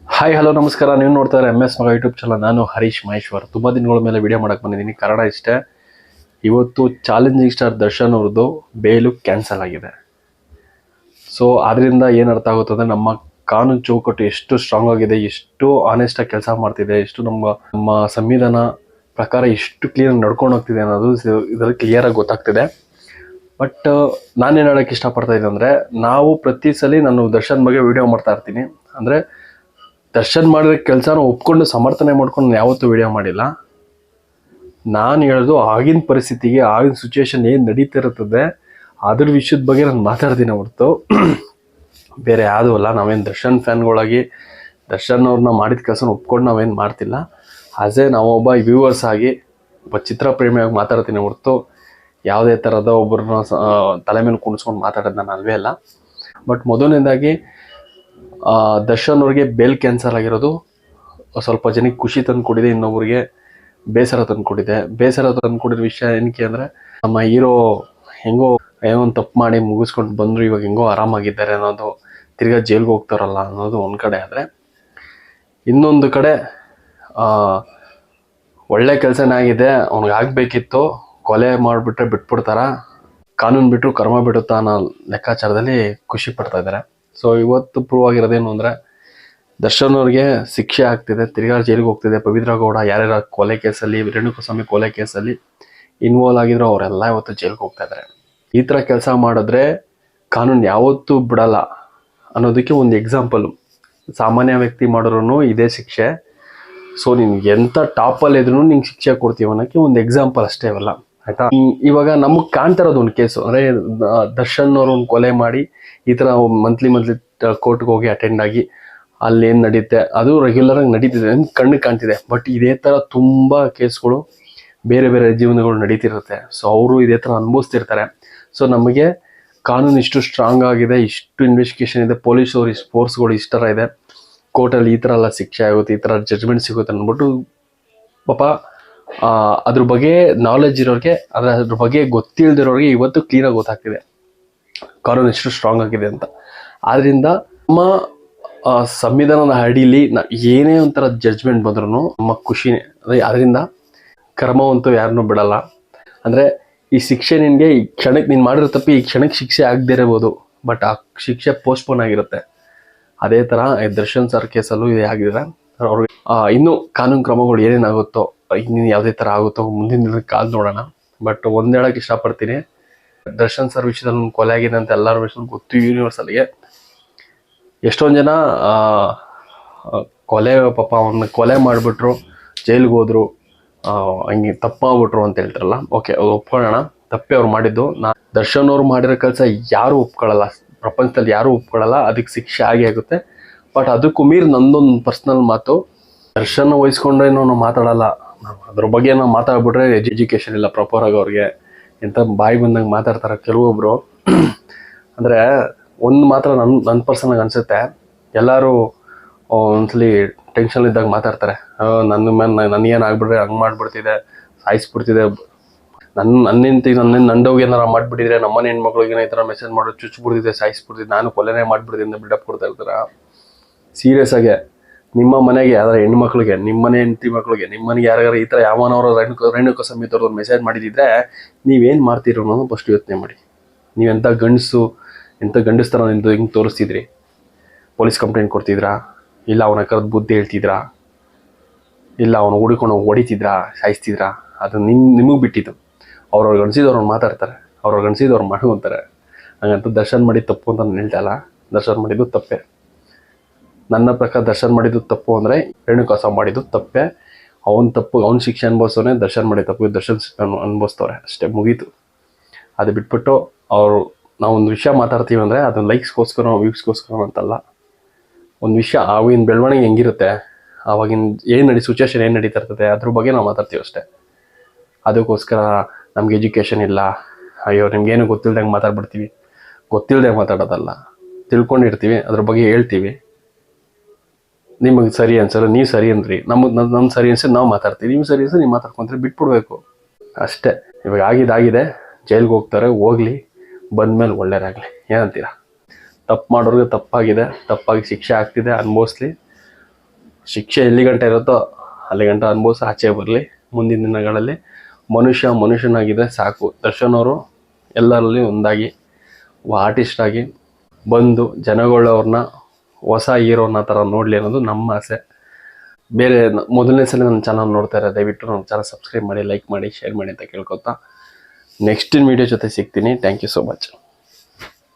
Hi hello ನಮಸ್ಕಾರ. ನೀವು ನೋಡ್ತಾ ಇದ್ದಾರೆ MS ಮಗ ಯೂಟ್ಯೂಬ್ ಚಾನಲ್. ನಾನು ಹರೀಶ್ ಮಹೇಶ್ವರ್. ತುಂಬ ದಿನಗಳ ಮೇಲೆ ವಿಡಿಯೋ ಮಾಡಕ್ಕೆ ಬಂದಿದ್ದೀನಿ. ಕಾರಣ ಇಷ್ಟೇ, ಇವತ್ತು ಚಾಲೆಂಜಿಂಗ್ ಸ್ಟಾರ್ ದರ್ಶನ್ ಅವ್ರದ್ದು ಬೇಲು ಕ್ಯಾನ್ಸಲ್ ಆಗಿದೆ. ಸೊ ಅದರಿಂದ ಏನು ಅರ್ಥ ಆಗುತ್ತದೆ, ನಮ್ಮ ಕಾನೂನು ಚೌಕಟ್ಟು ಎಷ್ಟು ಸ್ಟ್ರಾಂಗ್ ಆಗಿದೆ, ಎಷ್ಟು ಆನೆಸ್ಟಾಗಿ ಕೆಲಸ ಮಾಡ್ತಿದೆ, ಎಷ್ಟು ನಮ್ಮ ಸಂವಿಧಾನ ಪ್ರಕಾರ ಎಷ್ಟು ಕ್ಲಿಯರ್ ನಡ್ಕೊಂಡು ಹೋಗ್ತಿದೆ ಅನ್ನೋದು ಇದರಲ್ಲಿ ಕ್ಲಿಯರಾಗಿ ಗೊತ್ತಾಗ್ತಿದೆ. ಬಟ್ ನಾನೇನು ಹೇಳೋಕ್ಕೆ ಇಷ್ಟಪಡ್ತಾ ಇದ್ದೆ ಅಂದರೆ, ನಾವು ಪ್ರತಿ ಸಲ ನಾನು ದರ್ಶನ್ ಬಗ್ಗೆ ವಿಡಿಯೋ ಮಾಡ್ತಾ ಇರ್ತೀನಿ. ಅಂದರೆ ದರ್ಶನ್ ಮಾಡಿರೋ ಕೆಲಸನ ಒಪ್ಕೊಂಡು ಸಮರ್ಥನೆ ಮಾಡ್ಕೊಂಡು ನಾನು ಯಾವತ್ತೂ ವಿಡಿಯೋ ಮಾಡಿಲ್ಲ. ನಾನು ಹೇಳೋದು ಆಗಿನ ಪರಿಸ್ಥಿತಿಗೆ, ಆಗಿನ ಸಿಚುವೇಶನ್ ಏನು ನಡೀತಿರುತ್ತದೆ ಅದ್ರ ವಿಷಯದ ಬಗ್ಗೆ ನಾನು ಮಾತಾಡ್ತೀನಿ ಹೊರತು ಬೇರೆ ಯಾವುದೂ ಅಲ್ಲ. ನಾವೇನು ದರ್ಶನ್ ಫ್ಯಾನ್ಗಳಾಗಿ ದರ್ಶನ್ ಅವ್ರನ್ನ ಮಾಡಿದ ಕೆಲಸನ ಒಪ್ಕೊಂಡು ನಾವೇನು ಮಾಡ್ತಿಲ್ಲ. ನಾವೊಬ್ಬ ವ್ಯೂವರ್ಸ್ ಆಗಿ ಒಬ್ಬ ಚಿತ್ರಪ್ರೇಮಿಯಾಗಿ ಮಾತಾಡ್ತೀನಿ ಹೊರತು ಯಾವುದೇ ಥರದ ಒಬ್ಬರನ್ನ ತಲೆ ಮೇಲೆ ಕುಣಿಸ್ಕೊಂಡು ಮಾತಾಡೋದು ನಾನು ಅಲ್ವೇ ಅಲ್ಲ. ಬಟ್ ಮೊದಲನೇದಾಗಿ ದರ್ಶನ್ ಅವ್ರಿಗೆ ಬೇಲ್ ಕ್ಯಾನ್ಸಲ್ ಆಗಿರೋದು ಸ್ವಲ್ಪ ಜನಕ್ಕೆ ಖುಷಿ ತಂದು ಕೊಟ್ಟಿದೆ, ಇನ್ನೊಬ್ರಿಗೆ ಬೇಸರ ತಂದು ಕೊಟ್ಟಿದೆ. ಬೇಸರ ತಂದು ಕೊಟ್ಟಿರೋ ವಿಷಯ ಏನಕ್ಕೆ ಅಂದರೆ, ನಮ್ಮ ಹೀರೋ ಹೆಂಗೋ ಏನೋ ಒಂದು ತಪ್ಪು ಮಾಡಿ ಮುಗಿಸ್ಕೊಂಡು ಬಂದರು, ಇವಾಗ ಹೆಂಗೋ ಆರಾಮಾಗಿದ್ದಾರೆ ಅನ್ನೋದು, ತಿರ್ಗಾ ಜೈಲ್ಗೆ ಹೋಗ್ತಾರಲ್ಲ ಅನ್ನೋದು ಒಂದು ಕಡೆ. ಆದರೆ ಇನ್ನೊಂದು ಕಡೆ ಒಳ್ಳೆ ಕೆಲಸನೇ ಆಗಿದೆ. ಅವ್ನಿಗೆ ಆಗಬೇಕಿತ್ತು, ಕೊಲೆ ಮಾಡಿಬಿಟ್ರೆ ಬಿಟ್ಬಿಡ್ತಾರ, ಕಾನೂನು ಬಿಟ್ಟರು ಕರ್ಮ ಬಿಡುತ್ತಾ ಅನ್ನೋ ಲೆಕ್ಕಾಚಾರದಲ್ಲಿ ಖುಷಿ ಪಡ್ತಾ ಇದ್ದಾರೆ. ಸೊ ಇವತ್ತು ಪ್ರೂವ್ ಆಗಿರೋದೇನು ಅಂದರೆ, ದರ್ಶನ್ ಅವ್ರಿಗೆ ಶಿಕ್ಷೆ ಆಗ್ತಿದೆ, ತಿರ್ಗಾ ಜೈಲಿಗೆ ಹೋಗ್ತಿದೆ. ಪವಿತ್ರ ಗೌಡ ಯಾರ್ಯಾರ ಕೊಲೆ ಕೇಸಲ್ಲಿ, ರೇಣುಕಾಸ್ವಾಮಿ ಕೊಲೆ ಕೇಸಲ್ಲಿ ಇನ್ವಾಲ್ವ್ ಆಗಿದ್ರು ಅವರೆಲ್ಲ ಇವತ್ತು ಜೈಲಿಗೆ ಹೋಗ್ತಾ ಇದ್ದಾರೆ. ಈ ಥರ ಕೆಲಸ ಮಾಡಿದ್ರೆ ಕಾನೂನು ಯಾವತ್ತೂ ಬಿಡಲ್ಲ ಅನ್ನೋದಕ್ಕೆ ಒಂದು ಎಕ್ಸಾಂಪಲು. ಸಾಮಾನ್ಯ ವ್ಯಕ್ತಿ ಮಾಡಿದ್ರು ಇದೇ ಶಿಕ್ಷೆ. ಸೊ ನಿನ್ಗೆ ಎಂಥ ಟಾಪಲ್ಲಿ ಇದ್ರೂ ನಿಂಗೆ ಶಿಕ್ಷೆ ಕೊಡ್ತೀವಿ ಅನ್ನೋಕ್ಕೆ ಒಂದು ಎಕ್ಸಾಂಪಲ್ ಅಷ್ಟೇ ಅಲ್ಲ, ಆಯ್ತಾ? ಇವಾಗ ನಮಗೆ ಕಾಣ್ತಾ ಇರೋದು ಒಂದು ಕೇಸು ಅಂದರೆ, ದರ್ಶನ್ ಅವರು ಒಂದು ಕೊಲೆ ಮಾಡಿ ಈ ಥರ ಮಂತ್ಲಿ ಕೋರ್ಟ್ಗೆ ಹೋಗಿ ಅಟೆಂಡ್ ಆಗಿ ಅಲ್ಲಿ ಏನು ನಡೀತೆ ಅದು ರೆಗ್ಯುಲರಾಗಿ ನಡೀತಿದೆ, ಕಣ್ಣಿಗೆ ಕಾಣ್ತಿದೆ. ಬಟ್ ಇದೇ ಥರ ತುಂಬ ಕೇಸ್ಗಳು ಬೇರೆ ಬೇರೆ ಜೀವನಗಳು ನಡೀತಿರುತ್ತೆ. ಸೊ ಅವರು ಇದೇ ಥರ ಅನುಭವಿಸ್ತಿರ್ತಾರೆ. ಸೊ ನಮಗೆ ಕಾನೂನು ಇಷ್ಟು ಸ್ಟ್ರಾಂಗ್ ಆಗಿದೆ, ಇಷ್ಟು ಇನ್ವೆಸ್ಟಿಗೇಷನ್ ಇದೆ, ಪೊಲೀಸವ್ರು ಇಷ್ಟು ಫೋರ್ಸ್ಗಳು ಇಷ್ಟು ಥರ ಇದೆ, ಕೋರ್ಟಲ್ಲಿ ಈ ಥರ ಎಲ್ಲ ಶಿಕ್ಷೆ ಆಗುತ್ತೆ, ಈ ಥರ ಜಡ್ಜ್ಮೆಂಟ್ ಸಿಗುತ್ತೆ ಅಂದ್ಬಿಟ್ಟು ಪಾಪ ಅದ್ರ ಬಗ್ಗೆ ನಾಲೆಜ್ ಇರೋರಿಗೆ, ಅದ್ರ ಬಗ್ಗೆ ಗೊತ್ತಿಲ್ದಿರೋರಿಗೆ ಇವತ್ತು ಕ್ಲೀನಾಗಿ ಗೊತ್ತಾಗ್ತಿದೆ ಕಾನೂನು ಎಷ್ಟು ಸ್ಟ್ರಾಂಗ್ ಆಗಿದೆ ಅಂತ. ಆದ್ದರಿಂದ ನಮ್ಮ ಸಂವಿಧಾನದ ಅಡಿಲಿ ಏನೇ ಒಂಥರ ಜಡ್ಜ್ಮೆಂಟ್ ಬಂದ್ರೂ ನಮ್ಮ ಖುಷಿನೇ. ಅದರಿಂದ ಕರ್ಮವಂತೂ ಯಾರನ್ನೂ ಬಿಡಲ್ಲ. ಅಂದರೆ ಈ ಶಿಕ್ಷೆ ನಿನಗೆ ಈ ಕ್ಷಣಕ್ಕೆ ನೀನು ಮಾಡಿರೋ ತಪ್ಪಿ ಈ ಕ್ಷಣಕ್ಕೆ ಶಿಕ್ಷೆ ಆಗದೇ ಇರಬಹುದು, ಬಟ್ ಆ ಶಿಕ್ಷೆ ಪೋಸ್ಟ್ಪೋನ್ ಆಗಿರುತ್ತೆ. ಅದೇ ಥರ ದರ್ಶನ್ ಸರ್ ಕೇಸಲ್ಲೂ ಇದೇ ಆಗಿದೆ. ಅವ್ರಿಗೆ ಇನ್ನೂ ಕಾನೂನು ಕ್ರಮಗಳು ಏನೇನಾಗುತ್ತೋ, ಇನ್ನೇನು ಯಾವುದೇ ಥರ ಆಗುತ್ತೋ ಮುಂದಿನ ದಿನಕ್ಕೆ ಕಾದು ನೋಡೋಣ. ಬಟ್ ಒಂದು ಹೇಳೋಕ್ಕೆ ಇಷ್ಟಪಡ್ತೀನಿ, ದರ್ಶನ್ ಸರ್ ವಿಷಯದಲ್ಲಿ ಒಂದು ಕೊಲೆ ಆಗಿದೆ ಅಂತ ಎಲ್ಲರ ವಿಷಯ ಗೊತ್ತು ಯೂನಿವರ್ಸಲ್ಗೆ. ಎಷ್ಟೊಂದು ಜನ ಪಾಪ ಅವನ್ನ ಕೊಲೆ ಮಾಡಿಬಿಟ್ರು, ಜೈಲಿಗೆ ಹೋದ್ರು, ಹಂಗೆ ತಪ್ಪು ಮಾಡ್ಬಿಟ್ರು ಅಂತ ಹೇಳ್ತಾರಲ್ಲ. ಓಕೆ, ಅದು ಒಪ್ಕೊಳ್ಳೋಣ, ತಪ್ಪೇ ಅವ್ರು ಮಾಡಿದ್ದು. ದರ್ಶನ್ ಅವ್ರು ಮಾಡಿರೋ ಕೆಲಸ ಯಾರೂ ಒಪ್ಕೊಳ್ಳಲ್ಲ, ಪ್ರಪಂಚದಲ್ಲಿ ಯಾರೂ ಒಪ್ಕೊಳ್ಳಲ್ಲ, ಅದಕ್ಕೆ ಶಿಕ್ಷೆ ಆಗೇ ಆಗುತ್ತೆ. ಬಟ್ ಅದಕ್ಕೂ ಮೀರಿ ನಂದೊಂದು ಪರ್ಸ್ನಲ್ ಮಾತು, ದರ್ಶನ್ ವಹಿಸ್ಕೊಂಡ್ರೆ ನಾವು ಮಾತಾಡಲ್ಲ, ಅದ್ರ ಬಗ್ಗೆ ನಾವು ಮಾತಾಡ್ಬಿಟ್ರೆ ಎಜುಕೇಷನ್ ಇಲ್ಲ ಪ್ರಾಪರಾಗಿ ಅವ್ರಿಗೆ, ಎಂಥ ಬಾಯಿ ಬಂದಂಗೆ ಮಾತಾಡ್ತಾರೆ ಕೆಲವೊಬ್ಬರು. ಅಂದರೆ ಒಂದು ಮಾತ್ರ ನನ್ನ ಪರ್ಸನಾಗಿ ಅನಿಸುತ್ತೆ, ಎಲ್ಲರೂ ಒಂದ್ಸಲಿ ಟೆನ್ಷನ್ ಇದ್ದಾಗ ಮಾತಾಡ್ತಾರೆ, ನನ್ನ ಮೇಲೆ ನನಗೇನು ಆಗ್ಬಿಟ್ರೆ ಹಂಗೆ ಮಾಡಿಬಿಡ್ತಿದೆ, ಸಾಯಿಸ್ಬಿಡ್ತಿದೆ, ನಂಡೋಗಿ ಏನಾರು ಮಾಡಿಬಿಟ್ಟಿದ್ರೆ, ನಮ್ಮನೆ ಹೆಣ್ಮಕ್ಳಿಗೆ ಈ ಥರ ಮೆಸೇಜ್ ಮಾಡೋದು, ಚುಚ್ಚಿಬಿಡ್ತಿದೆ, ಸಾಯಿಸ್ಬಿಡ್ತಿದ್ದೆ, ನಾನು ಕೊಲೆನೇ ಮಾಡಿಬಿಡ್ತಿದ್ದೆ ಬಿಲ್ಡಪ್ ಕೊಡ್ತಾ ಇರ್ತಾರೆ. ಸೀರಿಯಸ್ ಆಗಿ ನಿಮ್ಮ ಮನೆಗೆ ಯಾವ್ದಾರ ಹೆಣ್ಮಕ್ಳಿಗೆ, ನಿಮ್ಮನೆ ಹೆಂಡತಿ ಮಕ್ಳಿಗೆ, ನಿಮ್ಮನೆಗೆ ಯಾರ್ಯಾರು ಈ ಥರ ಯಾವನವರು ರೇಣುಕಾಸ್ವಾಮಿ ಅವ್ರದ್ದು ಮೆಸೇಜ್ ಮಾಡಿದ್ದಿದ್ರೆ ನೀವೇನು ಮಾಡ್ತೀರೋ ಅನ್ನೋದು ಫಸ್ಟ್ ಯೋಚನೆ ಮಾಡಿ. ನೀವೆಂಥ ಗಂಡಸ್ತರ ನಿಂತು ಹಿಂಗೆ ತೋರಿಸ್ತಿದ್ರಿ? Police complaint ಕೊಡ್ತಿದ್ರಾ? ಇಲ್ಲ ಅವನ ಕರೆದು ಬುದ್ಧಿ ಹೇಳ್ತಿದ್ರಾ? ಇಲ್ಲ ಅವನು ಹುಡುಕೊಂಡು ಹೊಡಿತಿದ್ರಾ, ಸಾಯಿಸ್ತಿದ್ರಾ? ಅದು ನಿಮಗೆ ಬಿಟ್ಟಿದ್ದು. ಅವ್ರವ್ರಿಗೆ ಅನಿಸಿದವ್ರು ಮಾತಾಡ್ತಾರೆ, ಅವ್ರವ್ರಿಗೆ ಅನಿಸಿದವ್ರು ಮಾಡ್ಕೊತಾರೆ. ಹಾಗಂತ ದರ್ಶನ್ ಮಾಡಿದ್ದು ತಪ್ಪು ಅಂತ ನಾನು ಹೇಳ್ತಾ ಇಲ್ಲ, ದರ್ಶನ್ ಮಾಡಿದ್ದು ತಪ್ಪೇ. ನನ್ನ ಪ್ರಕಾರ ದರ್ಶನ್ ಮಾಡಿದ್ದು ತಪ್ಪು ಅಂದರೆ ರೇಣುಕಾಸ್ವಾಮಿ ಮಾಡಿದ್ದು ತಪ್ಪೇ. ಅವ್ನ ಶಿಕ್ಷೆ ಅನುಭವಿಸೋನೆ, ದರ್ಶನ್ ಮಾಡಿದ ತಪ್ಪು ದರ್ಶನ್ ಅನುಭವಿಸ್ತವ್ರೆ, ಅಷ್ಟೇ, ಮುಗೀತು. ಅದು ಬಿಟ್ಬಿಟ್ಟು ನಾವೊಂದು ವಿಷಯ ಮಾತಾಡ್ತೀವಿ ಅಂದರೆ ಅದು ಲೈಕ್ಸ್ಗೋಸ್ಕರ ವ್ಯೂಸ್ಗೋಸ್ಕರ ಅಂತಲ್ಲ. ಒಂದು ವಿಷಯ ಆವಾಗಿನ ಬೆಳವಣಿಗೆ ಹೆಂಗಿರುತ್ತೆ, ಆವಾಗಿನ ಸಿಚುವೇಶನ್ ಏನು ನಡೀತಾ ಇರ್ತದೆ ಅದ್ರ ಬಗ್ಗೆ ನಾವು ಮಾತಾಡ್ತೀವಿ ಅಷ್ಟೇ. ಅದಕ್ಕೋಸ್ಕರ ನಮ್ಗೆ ಎಜುಕೇಷನ್ ಇಲ್ಲ, ಅಯ್ಯೋ ನಿಮ್ಗೇನು ಗೊತ್ತಿಲ್ದಂಗೆ ಮಾತಾಡ್ಬಿಡ್ತೀವಿ, ಗೊತ್ತಿಲ್ಲದೆ ಮಾತಾಡೋದಲ್ಲ, ತಿಳ್ಕೊಂಡಿರ್ತೀವಿ, ಅದ್ರ ಬಗ್ಗೆ ಹೇಳ್ತೀವಿ. ನಿಮಗೆ ಸರಿ ಅನ್ಸಲ್ಲ, ನೀವು ಸರಿ ಅಂದ್ರಿ, ನಮ್ಮ ಸರಿ ಅನ್ಸೋದು ನಾವು ಮಾತಾಡ್ತೀವಿ, ನೀವು ಸರಿ ಅನ್ಸೋದು ನೀವು ಮಾತಾಡ್ಕೊಂತೀರಿ, ಬಿಟ್ಬಿಡ್ಬೇಕು ಅಷ್ಟೇ. ಇವಾಗ ಆಗಿದ್ದಾಗಿದೆ, ಜೈಲಿಗೆ ಹೋಗ್ತಾರೆ, ಹೋಗ್ಲಿ, ಬಂದಮೇಲೆ ಒಳ್ಳೇದಾಗಲಿ. ಏನಂತೀರಾ? ತಪ್ಪು ಮಾಡೋರಿಗೆ ತಪ್ಪಾಗಿದೆ, ತಪ್ಪಾಗಿ ಶಿಕ್ಷೆ ಆಗ್ತಿದೆ, ಅನುಭವಿಸ್ಲಿ. ಶಿಕ್ಷೆ ಎಲ್ಲಿ ಗಂಟೆ ಇರುತ್ತೋ ಅಲ್ಲಿ ಗಂಟೆ ಅನುಭವಿಸಿ ಆಚೆ ಬರಲಿ. ಮುಂದಿನ ದಿನಗಳಲ್ಲಿ ಮನುಷ್ಯನಾಗಿದ್ದರೆ ಸಾಕು. ದರ್ಶನ್ ಅವರು ಎಲ್ಲರಲ್ಲಿ ಒಂದಾಗಿ ಆರ್ಟಿಸ್ಟ್ ಆಗಿ ಬಂದು ಜನಗಳವ್ರನ್ನ ಹೊಸ ಹೀರೋನ ಥರ ನೋಡಲಿ ಅನ್ನೋದು ನಮ್ಮ ಆಸೆ. ಬೇರೆ ಮೊದಲನೇ ಸಲ ನನ್ನ ಚಾನಲ್ ನೋಡ್ತಾ ಇರೋ ದಯವಿಟ್ಟು ನನ್ನ ಚಾನಲ್ ಸಬ್ಸ್ಕ್ರೈಬ್ ಮಾಡಿ, ಲೈಕ್ ಮಾಡಿ, ಶೇರ್ ಮಾಡಿ ಅಂತ ಕೇಳ್ಕೊತಾ ನೆಕ್ಸ್ಟಿನ ವೀಡಿಯೋ ಜೊತೆ ಸಿಗ್ತೀನಿ. Thank you so much.